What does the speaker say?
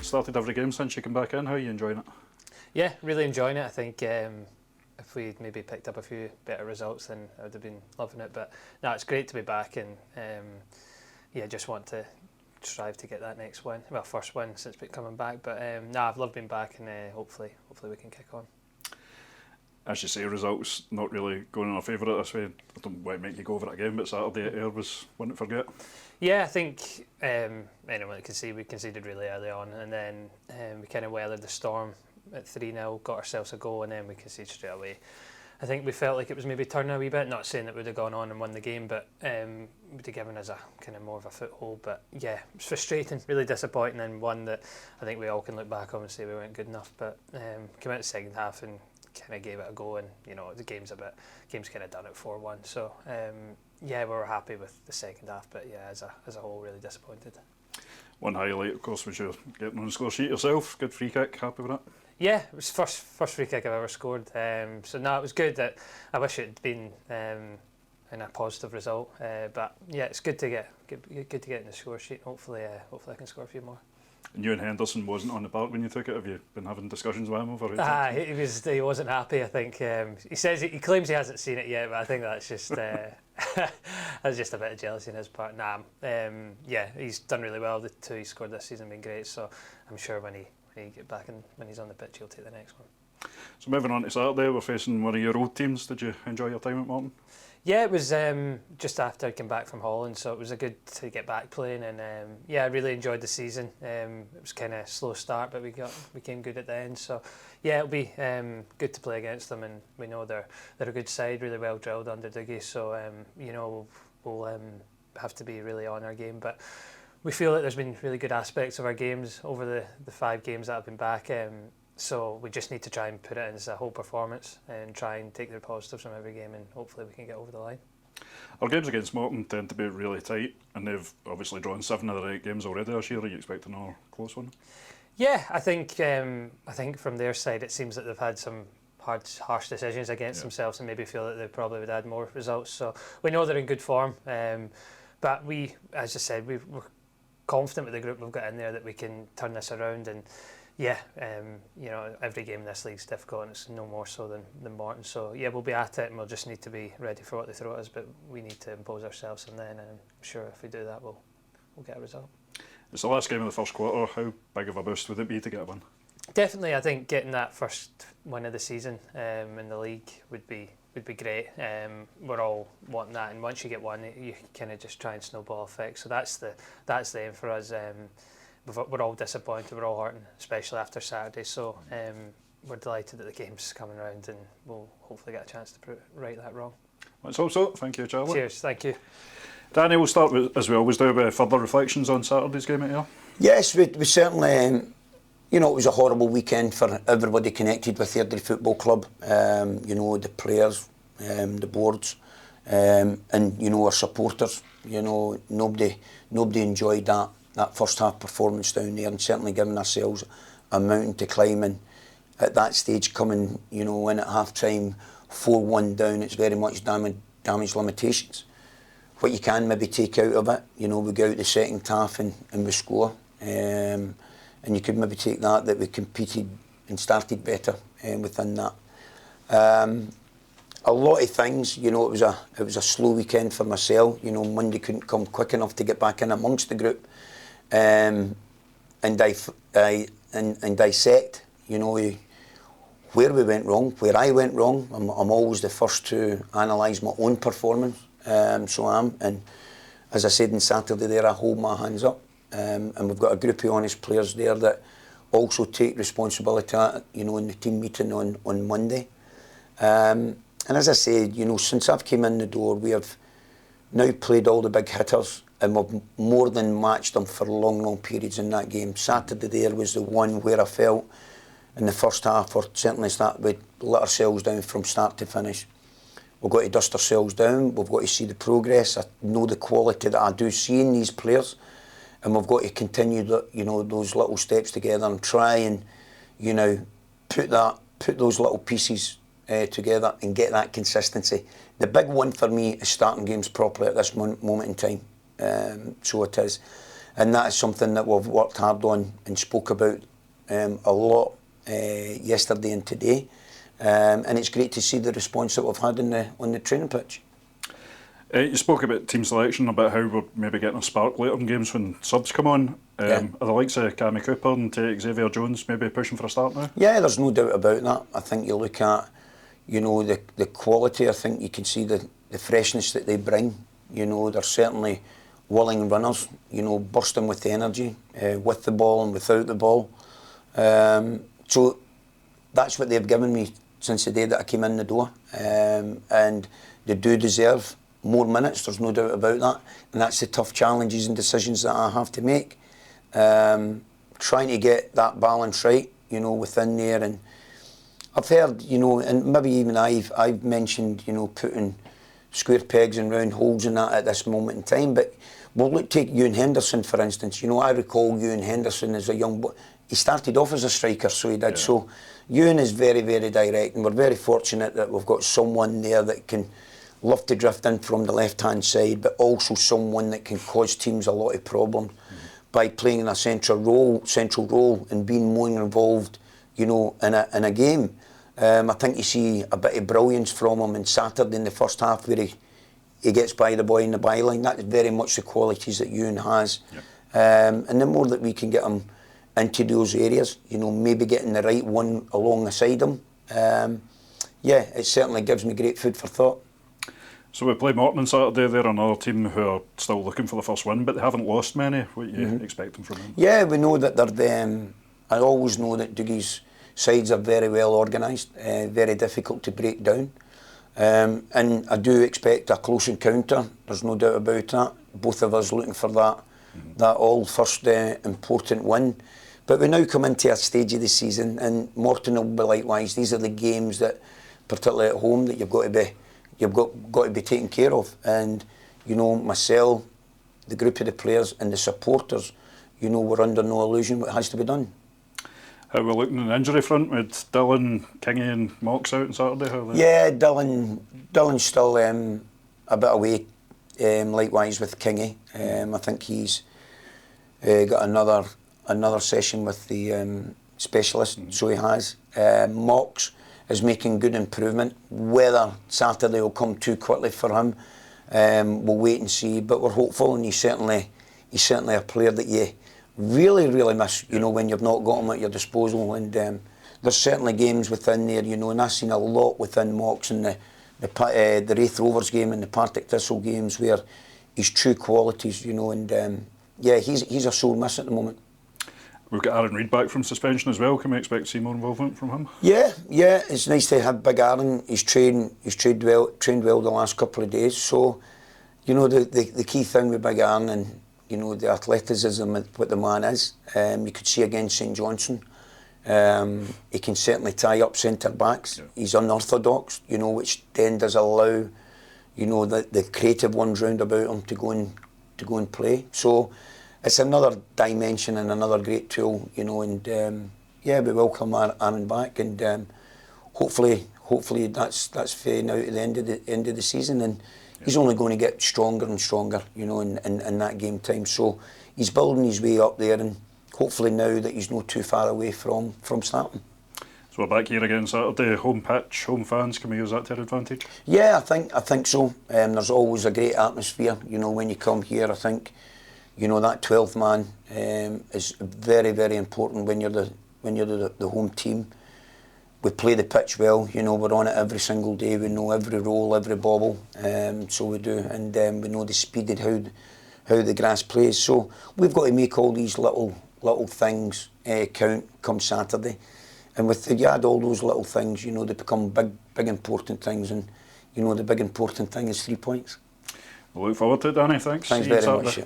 started every game since you came back in. How are you enjoying it? Yeah, really enjoying it. I think if we'd maybe picked up a few better results, then I would have been loving it. But no, it's great to be back, and just want to strive to get that next win. Well, first win since coming back. But I've loved being back, and hopefully we can kick on. As you say, results not really going in our favour this way. I don't want to make you go over it again, but Saturday at Ayr was one to forget. Yeah, I think anyone can see we conceded really early on, and then we kind of weathered the storm at 3-0, got ourselves a goal, and then we conceded straight away. I think we felt like it was maybe turning a wee bit, not saying that we'd have gone on and won the game, but would have given us a kind of more of a foothold. But yeah, it was frustrating, really disappointing, and one that I think we all can look back on and say we weren't good enough. But came out the second half and kind of gave it a go, and the game's kind of done at 4-1. So we were happy with the second half, but yeah, as a whole, really disappointed. One highlight, of course, was you getting on the score sheet yourself. Good free kick. Happy with that? Yeah, it was first free kick I've ever scored. So no, it was good. That I wish it had been in a positive result. But yeah, it's good to get in the score sheet. Hopefully I can score a few more. And you and Henderson wasn't on the park when you took it. Have you been having discussions with him over it? He wasn't happy. I think he claims he hasn't seen it yet, but I think that's just that's just a bit of jealousy on his part. He's done really well. The two he scored this season have been great. So I'm sure when he get back and when he's on the pitch, he'll take the next one. So moving on to Saturday, we're facing one of your old teams. Did you enjoy your time at Morton? Yeah, it was just after I came back from Holland, so it was good to get back playing, and I really enjoyed the season. It was kind of a slow start, but we came good at the end. So yeah, it'll be good to play against them, and we know they're a good side, really well drilled under Dougie. So we'll have to be really on our game, but we feel that there's been really good aspects of our games over the 5 games that I've been back. So we just need to try and put it in as a whole performance and try and take the positives from every game, and hopefully we can get over the line. Our games against Morton tend to be really tight, and they've obviously drawn 7 of the 8 games already this year. Are you expecting another close one? Yeah, I think from their side it seems that they've had some harsh decisions against themselves, and maybe feel that they probably would add more results. So we know they're in good form, but we, as I said, we're confident with the group we've got in there that we can turn this around. And every game in this league's difficult, and it's no more so than Morton. So yeah, we'll be at it, and we'll just need to be ready for what they throw at us. But we need to impose ourselves, and then I'm sure if we do that, we'll get a result. It's the last game of the first quarter. How big of a boost would it be to get a win? Definitely, I think getting that first win of the season in the league would be great. We're all wanting that, and once you get one, you kind of just try and snowball effect. So that's the aim for us. We're all disappointed, we're all hurting, especially after Saturday. So we're delighted that the game's coming around, and we'll hopefully get a chance to right that wrong. Let's hope so. Thank you, Charlie. Cheers, thank you. Danny, we'll start with, as we always do, with further reflections on Saturday's game at Ayr. Yes, we certainly, it was a horrible weekend for everybody connected with Airdrie Football Club. The players, the boards, and our supporters. Nobody enjoyed that first half performance down there, and certainly giving ourselves a mountain to climb. And at that stage, coming in at half time 4-1 down, it's very much damage limitations. What you can maybe take out of it, we go out the second half and we score, and you could maybe take that we competed and started better within that. A lot of things, it was a slow weekend for myself. Monday couldn't come quick enough to get back in amongst the group. And dissect, where we went wrong, where I went wrong. I'm always the first to analyse my own performance, so I am. And as I said on Saturday there, I hold my hands up. And we've got a group of honest players there that also take responsibility, in the team meeting on Monday. And as I said, since I've came in the door, we have now played all the big hitters, and we've more than matched them for long periods in that game. Saturday there was the one where I felt in the first half, or certainly we let ourselves down from start to finish. We've got to dust ourselves down, we've got to see the progress. I know the quality that I do see in these players, and we've got to continue those little steps together and try and put those little pieces together and get that consistency. The big one for me is starting games properly at this moment in time. So it is. And that is something that we've worked hard on and spoke about a lot yesterday and today. And it's great to see the response that we've had on the training pitch. You spoke about team selection, about how we're maybe getting a spark later in games when subs come on. Are the likes of Cammy Cooper and Xavier Jones maybe pushing for a start now? Yeah, there's no doubt about that. I think you look at, you know, the quality. I think you can see the freshness that they bring. You know, they're certainly willing runners, you know, bursting with energy, with the ball and without the ball. So that's what they've given me since the day that I came in the door. And they do deserve more minutes, there's no doubt about that. And that's the tough challenges and decisions that I have to make. Trying to get that balance right, you know, within there. And I've heard, you know, and maybe even I've mentioned, you know, putting square pegs in round holes and that at this moment in time. But we'll take Ewan Henderson, for instance. You know, I recall Ewan Henderson as a young boy. He started off as a striker, so he did. Yeah. So Ewan is very, very direct, and we're very fortunate that we've got someone there that can love to drift in from the left-hand side, but also someone that can cause teams a lot of problems by playing in a central role and being more involved, you know, in a game. I think you see a bit of brilliance from him on Saturday in the first half where he gets by the boy in the byline. That is very much the qualities that Ewan has. Yep. And the more that we can get him into those areas, you know, maybe getting the right one alongside him, yeah, it certainly gives me great food for thought. So we play Morton on Saturday. They're another team who are still looking for the first win, but they haven't lost many. What are you expecting from them? Yeah, we know that they're. I always know that Dougie's sides are very well organised, very difficult to break down. And I do expect a close encounter. There's no doubt about that. Both of us looking for that all first important win. But we now come into a stage of the season, and Morton will be likewise. These are the games that, particularly at home, that you've got to be taken care of. And, you know, myself, the group of the players and the supporters, you know, we're under no illusion what has to be done. How are we looking on the injury front with Dylan, Kingy and Mox out on Saturday? Yeah, Dylan's still a bit away, likewise with Kingy. I think he's got another session with the specialist, so he has. Mox is making good improvement. Whether Saturday will come too quickly for him, we'll wait and see. But we're hopeful, and he's certainly a player that you really, really miss, you know, when you've not got him at your disposal. And there's certainly games within there, you know, and I've seen a lot within Mox in the Wraith Rovers game and the Partick Thistle games where his true qualities, you know, and yeah, he's a sore miss at the moment. We've got Aaron Reid back from suspension as well. Can we expect to see more involvement from him? Yeah, it's nice to have big Aaron. He's trained well the last couple of days. So, you know, the key thing with big Aaron and, you know, the athleticism of what the man is. You could see against St Johnstone. He can certainly tie up centre backs. Yeah. He's unorthodox, you know, which then does allow, you know, the creative ones round about him to go and play. So it's another dimension and another great tool, you know, and yeah, we welcome Aaron back, and hopefully that's fading out at the end of the season, and he's only going to get stronger and stronger, you know, in that game time. So he's building his way up there, and hopefully now that he's not too far away from starting. So we're back here again Saturday, home pitch, home fans. Can we use that to our advantage? Yeah, I think so. There's always a great atmosphere, you know, when you come here. I think, you know, that 12th man is very, very important when you're the home team. We play the pitch well, you know, we're on it every single day. We know every roll, every bobble, so we do, and we know the speed and how the grass plays. So we've got to make all these little things count come Saturday, and if you add all those little things, you know, they become big important things, and you know the big important thing is 3 points. We'll look forward to it, Danny. Thanks very much.